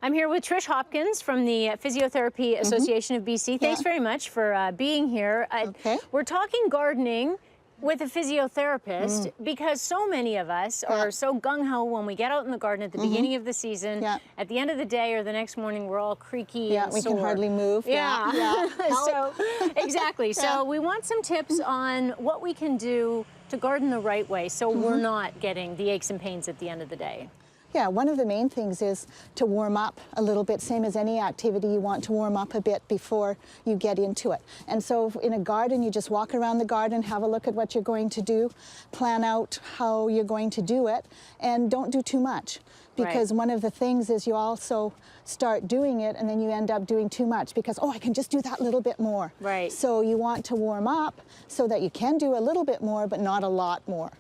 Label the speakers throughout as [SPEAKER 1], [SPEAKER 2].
[SPEAKER 1] I'm here with Trish Hopkins from the Physiotherapy Association of BC. Thanks very much for being here.
[SPEAKER 2] Okay.
[SPEAKER 1] We're talking gardening with a physiotherapist because so many of us are so gung-ho when we get out in the garden at the beginning of the season. At the end of the day or the next morning, we're all creaky and
[SPEAKER 2] we
[SPEAKER 1] sore.
[SPEAKER 2] can hardly move.
[SPEAKER 1] So exactly. So we want some tips on what we can do to garden the right way so we're not getting the aches and pains at the end of the day.
[SPEAKER 2] Yeah, one of the main things is to warm up a little bit. Same as any activity, you want to warm up a bit before you get into it. And so in a garden, you just walk around the garden, have a look at what you're going to do, plan out how you're going to do it, and don't do too much. Because one of the things is you also start doing it and then you end up doing too much because, oh, I can just do that little bit more. So you want to warm up so that you can do a little bit more, but not a lot more.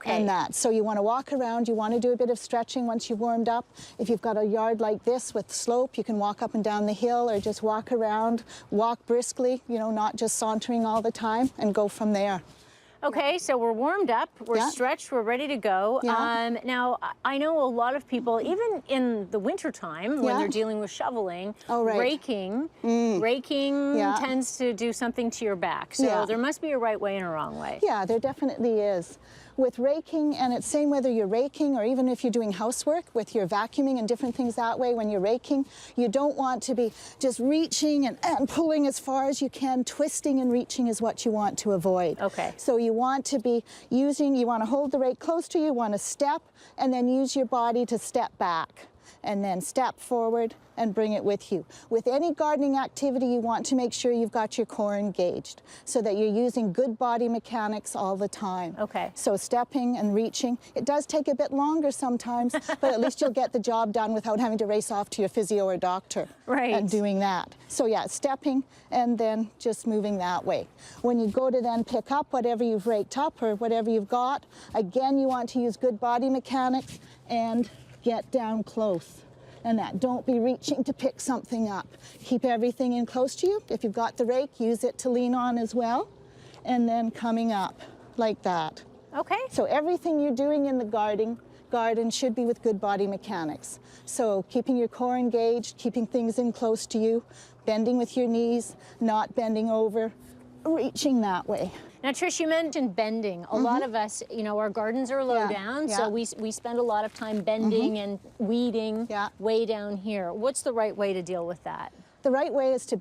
[SPEAKER 2] And that. So you want to walk around, you want to do a bit of stretching once you've warmed up. If you've got a yard like this with slope, you can walk up and down the hill or just walk around, walk briskly, you know, not just sauntering all the time, and go from there.
[SPEAKER 1] Okay, so we're warmed up, we're stretched, we're ready to go. Now, I know a lot of people, even in the wintertime, when they're dealing with shoveling, raking tends to do something to your back. So there must be a right way and a wrong way.
[SPEAKER 2] Yeah, there definitely is. With raking, and it's same whether you're raking or even if you're doing housework with your vacuuming and different things that way, when you're raking, you don't want to be just reaching and pulling as far as you can. Twisting and reaching is what you want to avoid. So you want to be using, you want to hold the rake close to you, you want to step, and then use your body to step back. And then step forward and bring it with you. With any gardening activity, you want to make sure you've got your core engaged so that you're using good body mechanics all the time. So stepping and reaching, it does take a bit longer sometimes, but at least you'll get the job done without having to race off to your physio or doctor and doing that. So yeah, stepping and then just moving that way. When you go to then pick up whatever you've raked up or whatever you've got, again, you want to use good body mechanics and get down close. And that, don't be reaching to pick something up. Keep everything in close to you. If you've got the rake, use it to lean on as well. And then coming up like that. So everything you're doing in the garden should be with good body mechanics. So keeping your core engaged, keeping things in close to you, bending with your knees, not bending over, reaching that way.
[SPEAKER 1] Now, Trish, you mentioned bending. A lot of us, you know, our gardens are low down, so we spend a lot of time bending and weeding way down here. What's the right way to deal with that?
[SPEAKER 2] The right way is to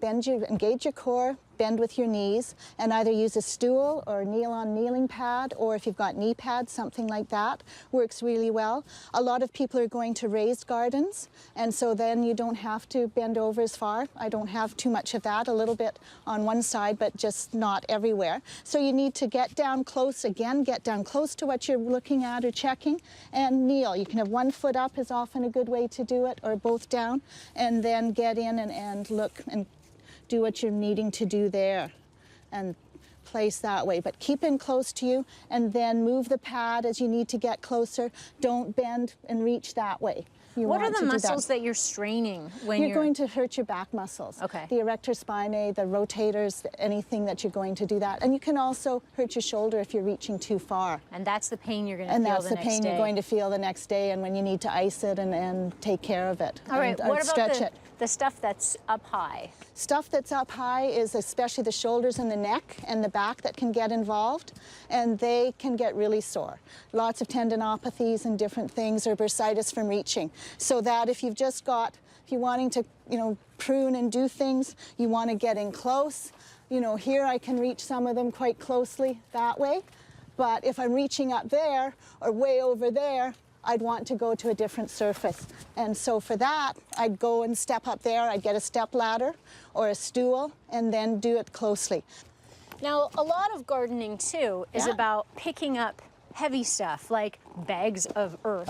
[SPEAKER 2] engage your core, bend with your knees, and either use a stool or kneel on kneeling pad, or if you've got knee pads, something like that works really well. A lot of people are going to raised gardens, and so then you don't have to bend over as far. I don't have too much of that, a little bit on one side, but just not everywhere. So you need to get down close, again, get down close to what you're looking at or checking, and kneel. You can have one foot up is often a good way to do it, or both down, and then get in and look and do what you're needing to do there and place that way. But keep in close to you and then move the pad as you need to get closer. Don't bend and reach that way.
[SPEAKER 1] What are the muscles that you're straining when you're
[SPEAKER 2] going to hurt your back muscles? The erector spinae, the rotators, anything that you're going to do that. And you can also hurt your shoulder if you're reaching too far.
[SPEAKER 1] And that's the pain you're going to feel the next day.
[SPEAKER 2] And that's the pain you're going to feel the next day and when you need to ice it and take care of it.
[SPEAKER 1] All right, what about the stuff that's up high?
[SPEAKER 2] Stuff that's up high is especially the shoulders and the neck and the back that can get involved, and they can get really sore. Lots of tendinopathies and different things, or bursitis from reaching. So that if you've just got, if you're wanting to, you know, prune and do things, you want to get in close. You know, here I can reach some of them quite closely that way, but if I'm reaching up there or way over there, I'd want to go to a different surface. And so for that, I'd go and step up there, I'd get a step ladder or a stool and then do it closely.
[SPEAKER 1] Now, a lot of gardening too is about picking up heavy stuff like bags of earth.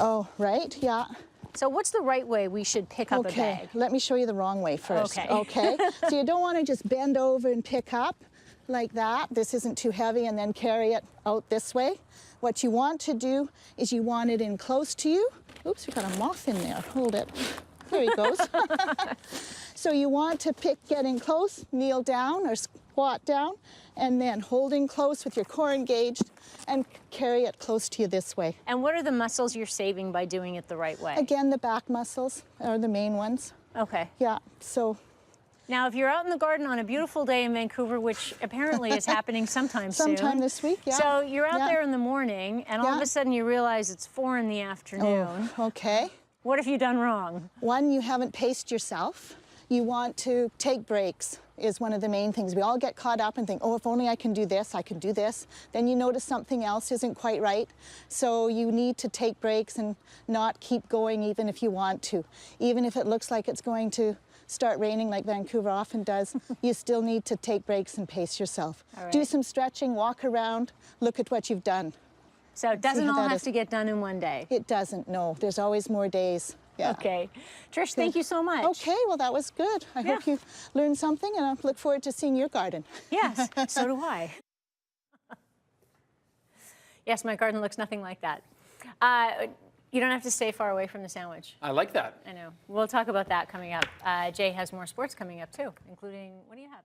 [SPEAKER 1] So what's the right way we should pick up a bag?
[SPEAKER 2] Let me show you the wrong way first. So you don't want to just bend over and pick up like that. This isn't too heavy, and then carry it out this way. What you want to do is you want it in close to you. Oops, we've got a moth in there. Hold it. There he goes. So you want to get in close, kneel down or squat down, and then holding close with your core engaged and carry it close to you this way.
[SPEAKER 1] And what are the muscles you're saving by doing it the right way?
[SPEAKER 2] Again, the back muscles are the main ones.
[SPEAKER 1] Okay.
[SPEAKER 2] Yeah, so.
[SPEAKER 1] Now, if you're out in the garden on a beautiful day in Vancouver, which apparently is happening sometime
[SPEAKER 2] this week, yeah.
[SPEAKER 1] So you're out there in the morning, and all of a sudden you realize it's 4 in the afternoon.
[SPEAKER 2] Oh, okay.
[SPEAKER 1] What have you done wrong?
[SPEAKER 2] One, you haven't paced yourself. You want to take breaks is one of the main things. We all get caught up and think, oh, if only I can do this, I can do this. Then you notice something else isn't quite right. So you need to take breaks and not keep going even if you want to. Even if it looks like it's going to start raining like Vancouver often does, you still need to take breaks and pace yourself.
[SPEAKER 1] All right.
[SPEAKER 2] Do some stretching, walk around, look at what you've done.
[SPEAKER 1] So it doesn't all have to get done in one day?
[SPEAKER 2] It doesn't, no. There's always more days. Yeah.
[SPEAKER 1] Okay. Trish, thank you so much.
[SPEAKER 2] Okay, well, that was good. I hope you learned something, and I look forward to seeing your garden.
[SPEAKER 1] Yes, so do I. Yes, my garden looks nothing like that. You don't have to stay far away from the sandwich.
[SPEAKER 3] I like that.
[SPEAKER 1] I know. We'll talk about that coming up. Jay has more sports coming up, too, including, what do you have?